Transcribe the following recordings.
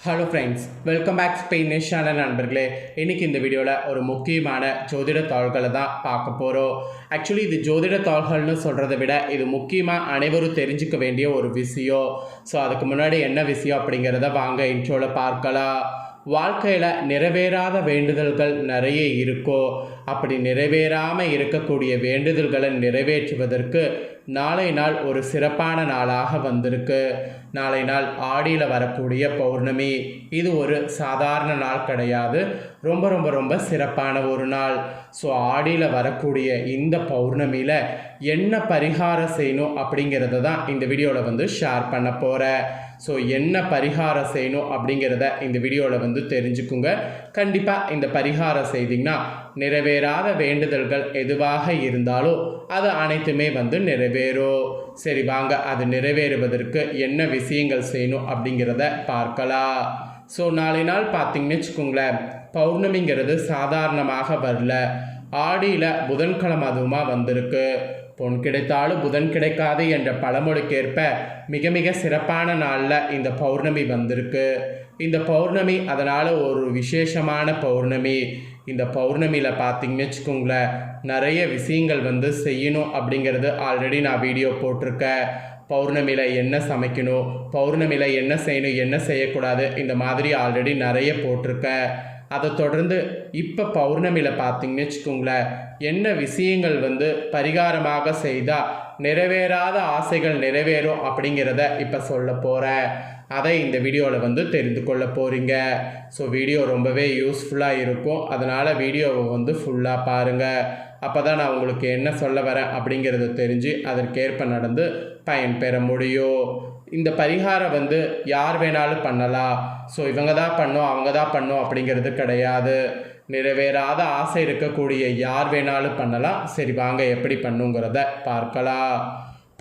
Hello friends, welcome back Spain channel நண்பர்களே. இன்றைக்கி இந்த வீடியோவில் ஒரு முக்கியமான ஜோதிட தாள்களை தான் பார்க்க போகிறோம். ஆக்சுவலி இது ஜோதிட தாள்கள்னு சொல்கிறத விட இது முக்கியமாக அனைவரும் தெரிஞ்சுக்க வேண்டிய ஒரு விஷயம். ஸோ அதுக்கு முன்னாடி என்ன விஷயம் அப்படிங்கிறத வாங்க இன்ட்ரோவில் பார்க்கலாம். வாழ்க்கையில் நிறைவேறாத வேண்டுதல்கள் நிறைய இருக்கும். அப்படி நிறைவேறாமல் இருக்கக்கூடிய வேண்டுதல்களை நிறைவேற்றுவதற்கு நாளை நாள் ஒரு சிறப்பான நாளாக வந்திருக்கு. நாளை நாள் ஆடியில் வரக்கூடிய பௌர்ணமி. இது ஒரு சாதாரண நாள் கிடையாது, ரொம்ப ரொம்ப ரொம்ப சிறப்பான ஒரு நாள். ஸோ ஆடியில் வரக்கூடிய இந்த பௌர்ணமியில் என்ன பரிகாரம் செய்யணும் அப்படிங்கிறத தான் இந்த வீடியோவில் ஷேர் பண்ண போகிறேன். ஸோ என்ன பரிகாரம் செய்யணும் அப்படிங்கிறத இந்த வீடியோவில் தெரிஞ்சுக்குங்க. கண்டிப்பாக இந்த பரிகாரம் செய்திங்கன்னா நிறைவேறாத வேண்டுதல்கள் எதுவாக இருந்தாலும் அது அனைத்துமே நிறைவேறும். சரி வாங்க, அது நிறைவேறுவதற்கு என்ன விஷயங்கள் செய்யணும் அப்படிங்கிறத பார்க்கலாம். ஸோ நாளை நாள் பார்த்திங்கன்னு வச்சுக்கோங்களேன், பௌர்ணமிங்கிறது சாதாரணமாக வரல. ஆடியில் புதன்கிழமை அதுவுமா வந்திருக்கு. பொன் கிடைத்தாலும் புதன் கிடைக்காது என்ற பழமொழிக்கேற்ப மிக மிக சிறப்பான நாளில் இந்த பௌர்ணமி வந்திருக்கு. இந்த பௌர்ணமி அதனால் ஒரு விசேஷமான பௌர்ணமி. இந்த பௌர்ணமியில் பார்த்திங்கன்னு வச்சுக்கோங்களேன், நிறைய விஷயங்கள் செய்யணும் அப்படிங்கிறது ஆல்ரெடி நான் வீடியோ போட்டிருக்கேன். பௌர்ணமியில் என்ன சமைக்கணும், பௌர்ணமியில் என்ன செய்யணும், என்ன செய்யக்கூடாது, இந்த மாதிரி ஆல்ரெடி நிறைய போட்டிருக்கேன். அதை தொடர்ந்து இப்போ பௌர்ணமியில் பார்த்திங்கன்னு வச்சுக்கோங்களேன், என்ன விஷயங்கள் பரிகாரமாக செய்தால் நிறைவேறாத ஆசைகள் நிறைவேறும் அப்படிங்கிறத இப்போ சொல்ல போகிறேன். அதை இந்த வீடியோவில் தெரிந்து கொள்ள போகிறீங்க. ஸோ வீடியோ ரொம்பவே யூஸ்ஃபுல்லாக இருக்கும். அதனால் வீடியோவை ஃபுல்லாக பாருங்கள். அப்போ தான் நான் உங்களுக்கு என்ன சொல்ல வரேன் அப்படிங்கிறத தெரிஞ்சு அதற்கேற்ப நடந்து பயன்பெற முடியும். இந்த பரிகாரம் யார் வேணாலும் பண்ணலாம். ஸோ இவங்க தான் பண்ணோம் அவங்க தான் பண்ணோம் அப்படிங்கிறது கிடையாது. நிறைவேறாத ஆசை இருக்கக்கூடிய யார் வேணாலும் பண்ணலாம். சரி வாங்க எப்படி பண்ணுங்கிறத பார்க்கலாம்.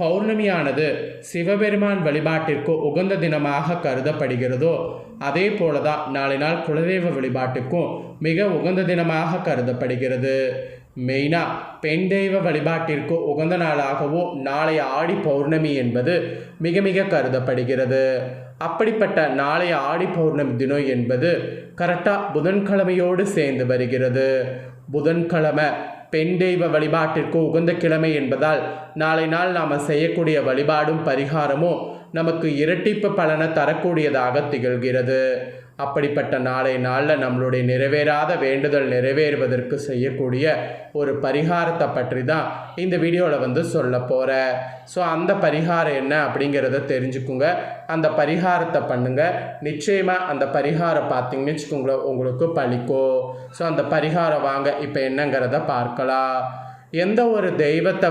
பௌர்ணமியானது சிவபெருமான் வழிபாட்டிற்கு உகந்த தினமாக கருதப்படுகிறதோ அதே போல தான் நாளை நாள் குலதெய்வ வழிபாட்டுக்கும் மிக உகந்த தினமாக கருதப்படுகிறது. மெயினாக பெண் தெய்வ வழிபாட்டிற்கு உகந்த நாளாகவும் நாளைய ஆடி பௌர்ணமி என்பது மிக மிக கருதப்படுகிறது. அப்படிப்பட்ட நாளைய ஆடி பௌர்ணமி தினம் என்பது கரெக்டாக புதன்கிழமையோடு சேர்ந்து வருகிறது. புதன்கிழமை பெண் தெய்வ வழிபாட்டிற்கு உகந்த கிழமை என்பதால் நாளை நாள் நாம் செய்யக்கூடிய வழிபாடும் பரிகாரமும் நமக்கு இரட்டிப்பு பலனை தரக்கூடியதாக திகழ்கிறது. அப்படிப்பட்ட நாளை நாளில் நம்மளுடைய நிறைவேறாத வேண்டுதல் நிறைவேறுவதற்கு செய்யக்கூடிய ஒரு பரிகாரத்தை பற்றி தான் இந்த வீடியோவில் சொல்ல போகிறேன். ஸோ அந்த பரிகாரம் என்ன அப்படிங்கிறத தெரிஞ்சுக்குங்க. அந்த பரிகாரத்தை பண்ணுங்கள். நிச்சயமாக அந்த பரிகாரம் பார்த்திங்கன்னு வச்சுக்கோங்களேன் உங்களுக்கு பலிக்கும். ஸோ அந்த பரிகாரம் வாங்க இப்போ என்னங்கிறத பார்க்கலாம். எந்த ஒரு தெய்வத்தை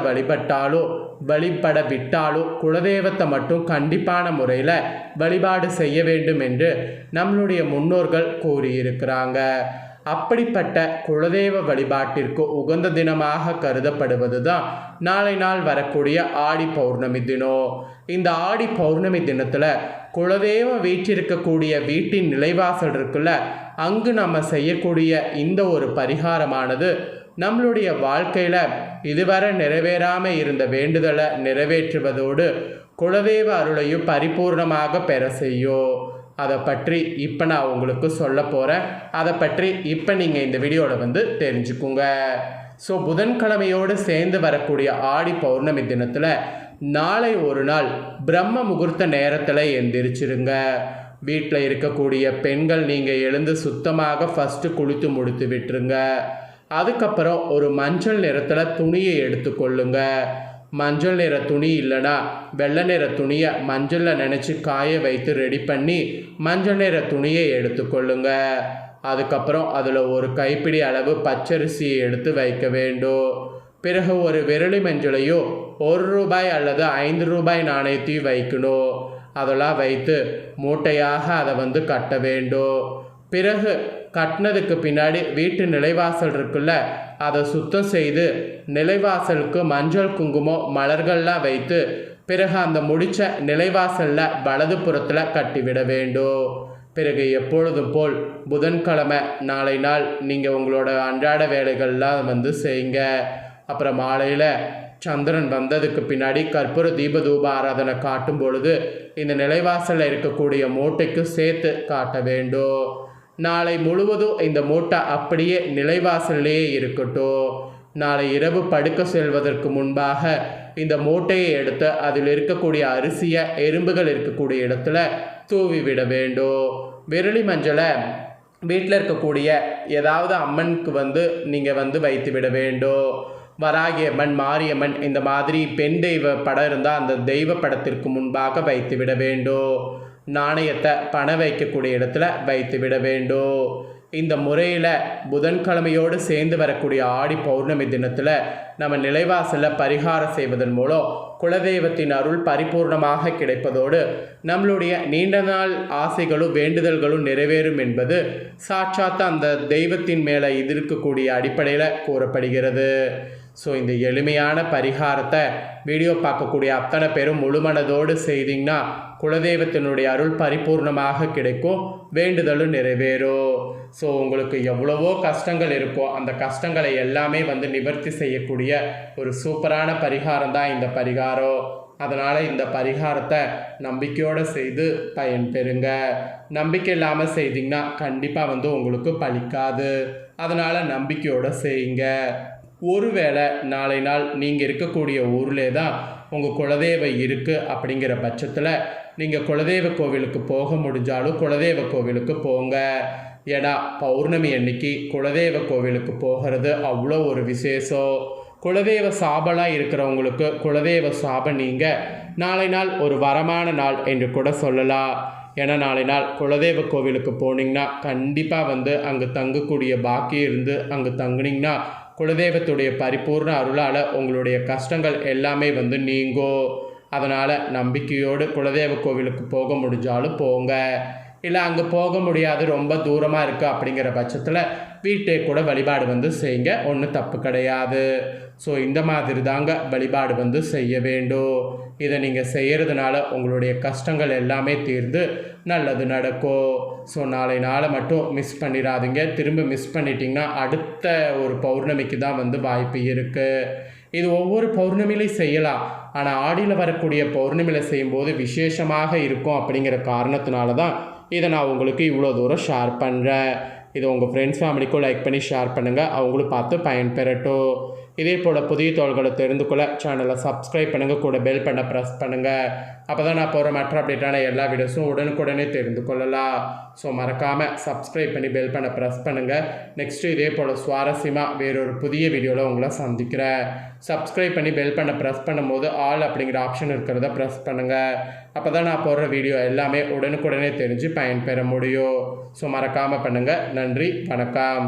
வழிபட விட்டாலும் குலதெய்வத்தை மட்டும் கண்டிப்பான முறையில் வழிபாடு செய்ய வேண்டும் என்று நம்மளுடைய முன்னோர்கள் கூறியிருக்கிறாங்க. அப்படிப்பட்ட குலதெய்வ வழிபாட்டிற்கு உகந்த தினமாக கருதப்படுவது தான் நாளை நாள் வரக்கூடிய ஆடி பௌர்ணமி தினம். இந்த ஆடி பௌர்ணமி தினத்தில் குலதெய்வம் வீற்றிருக்கக்கூடிய வீட்டின் நிலைவாசல் இருக்குல்ல, அங்கு நம்ம செய்யக்கூடிய இந்த ஒரு பரிகாரமானது நம்மளுடைய வாழ்க்கையில் இதுவரை நிறைவேறாமல் இருந்த வேண்டுதலை நிறைவேற்றுவதோடு குலதெய்வ அருளையும் பரிபூர்ணமாக பெற செய்யும். அதை பற்றி இப்போ நான் உங்களுக்கு சொல்ல போகிறேன். அதை பற்றி இப்போ நீங்கள் இந்த வீடியோவில் தெரிஞ்சுக்குங்க. ஸோ புதன்கிழமையோடு சேர்ந்து வரக்கூடிய ஆடி பௌர்ணமி தினத்தில் நாளை ஒரு நாள் பிரம்ம முகூர்த்த நேரத்தில் எந்திரிச்சிருங்க. வீட்டில் இருக்கக்கூடிய பெண்கள் நீங்கள் எழுந்து சுத்தமாக ஃபஸ்ட்டு குளித்து முடித்து விட்டுருங்க. அதுக்கப்புறம் ஒரு மஞ்சள் நிறத்தில் துணியை எடுத்துக்கொள்ளுங்க. மஞ்சள் நிற துணி இல்லைனா வெள்ளை நிற துணியை மஞ்சளில் நினச்சி காய வைத்து ரெடி பண்ணி மஞ்சள் நிற துணியை எடுத்துக்கொள்ளுங்க. அதுக்கப்புறம் அதில் ஒரு கைப்பிடி அளவு பச்சரிசியை எடுத்து வைக்க வேண்டும். பிறகு ஒரு விரலி மஞ்சளையோ 1 ரூபாய் அல்லது 5 ரூபாய் நாணயத்தையும் வைக்கணும். அதெல்லாம் வைத்து மூட்டையாக அதை கட்ட வேண்டும். பிறகு கட்டினதுக்கு பின்னாடி வீட்டு நிலைவாசல் இருக்குல்ல, அதை சுத்தம் செய்து நிலைவாசலுக்கு மஞ்சள் குங்குமம் மலர்கள்லாம் வைத்து பிறகு அந்த முடிச்ச நிலைவாசலில் வலது புறத்தில் கட்டிவிட வேண்டும். பிறகு எப்பொழுதும் போல் புதன்கிழமை நாளை நாள் நீங்கள் உங்களோட அன்றாட வேலைகள்லாம் செய்யுங்க. அப்புறம் மாலையில் சந்திரன் வந்ததுக்கு பின்னாடி கற்பூர தீப ஆராதனை காட்டும் பொழுது இந்த நிலைவாசலில் இருக்கக்கூடிய மூட்டைக்கு சேர்த்து காட்ட வேண்டும். நாளை முழுவதும் இந்த மூட்டை அப்படியே நிலைவாசலே இருக்கட்டும். நாளை இரவு படுக்க செல்வதற்கு முன்பாக இந்த மூட்டையை எடுத்து அதில் இருக்கக்கூடிய அரிசியை எறும்புகள் இருக்கக்கூடிய இடத்துல தூவி விட வேண்டும். விரலி மஞ்சளை வீட்டில் இருக்கக்கூடிய ஏதாவது அம்மனுக்கு நீங்கள் வைத்து விட வேண்டும். வராகியம்மன், மாரியம்மன் இந்த மாதிரி பெண் தெய்வ படம் இருந்தால் அந்த தெய்வ படத்திற்கு முன்பாக வைத்து விட வேண்டும். நாணயத்தை பணம் வைக்கக்கூடிய இடத்துல வைத்து விட வேண்டும். இந்த முறையில் புதன்கிழமையோடு சேர்ந்து வரக்கூடிய ஆடி பௌர்ணமி தினத்தில் நம்ம நிலைவாசலில் பரிகாரம் செய்வதன் மூலம் குலதெய்வத்தின் அருள் பரிபூர்ணமாக கிடைப்பதோடு நம்மளுடைய நீண்ட நாள் ஆசைகளும் வேண்டுதல்களும் நிறைவேறும் என்பது சாட்சாத் அந்த தெய்வத்தின் மேலே இருக்கக்கூடிய அடிப்படையில் கூறப்படுகிறது. ஸோ இந்த எளிமையான பரிகாரத்தை வீடியோ பார்க்கக்கூடிய அத்தனை பேரும் முழுமனதோடு செய்தீங்கன்னா குலதெய்வத்தினுடைய அருள் பரிபூர்ணமாக கிடைக்கும், வேண்டுதலும் நிறைவேறும். ஸோ உங்களுக்கு எவ்வளவோ கஷ்டங்கள் இருக்கோ அந்த கஷ்டங்களை எல்லாமே நிவர்த்தி செய்யக்கூடிய ஒரு சூப்பரான பரிகாரம் தான் இந்த பரிகாரம். அதனால் இந்த பரிகாரத்தை நம்பிக்கையோடு செய்து பயன் பெறுங்க. நம்பிக்கை இல்லாமல் செய்தீங்கன்னா கண்டிப்பாக உங்களுக்கு பலிக்காது. அதனால் நம்பிக்கையோடு செய்யுங்க. ஒருவேளை நாளை நாள் நீங்கள் இருக்கக்கூடிய ஊர்லே தான் உங்கள் குலதெய்வம் இருக்குது அப்படிங்கிற பட்சத்தில் நீங்கள் குலதெய்வ கோவிலுக்கு போக முடிஞ்சாலும் குலதெய்வ கோவிலுக்கு போங்க. ஏன்னா பௌர்ணமி அன்னைக்கு குலதெய்வ கோவிலுக்கு போகிறது அவ்வளோ ஒரு விசேஷம். குலதெய்வ சாபலாக இருக்கிறவங்களுக்கு குலதெய்வ சாபம் நீங்கள் நாளை நாள் ஒரு வரமான நாள் என்று கூட சொல்லலாம். ஏன்னா நாளை நாள் குலதெய்வ கோவிலுக்கு போனீங்கன்னா கண்டிப்பாக அங்கே தங்கக்கூடிய பாக்கியம் இருந்து அங்கே தங்குனீங்கன்னா குலதெய்வத்துடைய பரிபூர்ண அருளால் உங்களுடைய கஷ்டங்கள் எல்லாமே நீங்கும். அதனால் நம்பிக்கையோடு குலதெய்வ கோவிலுக்கு போக முடிஞ்சாலும் போங்க. இல்லை அங்கே போக முடியாது, ரொம்ப தூரமாக இருக்குது அப்படிங்கிற பட்சத்தில் வீட்டை கூட வழிபாடு செய்யுங்க, ஒன்றும் தப்பு கிடையாது. ஸோ இந்த மாதிரி தாங்க வழிபாடு செய்ய வேண்டும். இதை நீங்கள் செய்கிறதுனால உங்களுடைய கஷ்டங்கள் எல்லாமே தீர்ந்து நல்லது நடக்கும். ஸோ நாளை நாளை மட்டும் மிஸ் பண்ணிடாதீங்க. திரும்ப மிஸ் பண்ணிட்டீங்கன்னா அடுத்த ஒரு பௌர்ணமிக்கு தான் வாய்ப்பு இருக்குது. இது ஒவ்வொரு பௌர்ணமியிலையும் செய்யலாம். ஆனால் ஆடியில் வரக்கூடிய பௌர்ணமியில் செய்யும்போது விசேஷமாக இருக்கும் அப்படிங்கிற காரணத்தினால தான் இதை நான் உங்களுக்கு இவ்வளோ தூரம் ஷேர் பண்ணுறேன். இதை உங்கள் ஃப்ரெண்ட்ஸ் ஃபேமிலிக்கும் லைக் பண்ணி ஷேர் பண்ணுங்கள், அவங்களும் பார்த்து பயன்பெறட்டும். இதே போல் புதிய தகவல்களை தெரிந்து கொள்ள சேனலை சப்ஸ்கிரைப் பண்ணுங்கள், கூட பெல் பண்ண ப்ரெஸ் பண்ணுங்கள். அப்போ தான் நான் போகிற மற்ற அப்டேட்டான எல்லா வீடியோஸும் உடனுக்குடனே தெரிந்து கொள்ளலாம். ஸோ மறக்காமல் சப்ஸ்கிரைப் பண்ணி பெல் பண்ண ப்ரெஸ் பண்ணுங்கள். நெக்ஸ்ட்டு இதே போல் சுவாரஸ்யமாக வேறொரு புதிய வீடியோவில் உங்களை சந்திக்கிறேன். சப்ஸ்கிரைப் பண்ணி பெல் பண்ண ப்ரெஸ் பண்ணும்போது ஆல் அப்படிங்கிற ஆப்ஷன் இருக்கிறத ப்ரெஸ் பண்ணுங்கள். அப்போ தான் நான் போடுற வீடியோ எல்லாமே உடனுக்குடனே தெரிஞ்சு பயன்பெற முடியும். ஸோ மறக்காமல் பண்ணுங்கள். நன்றி, வணக்கம்.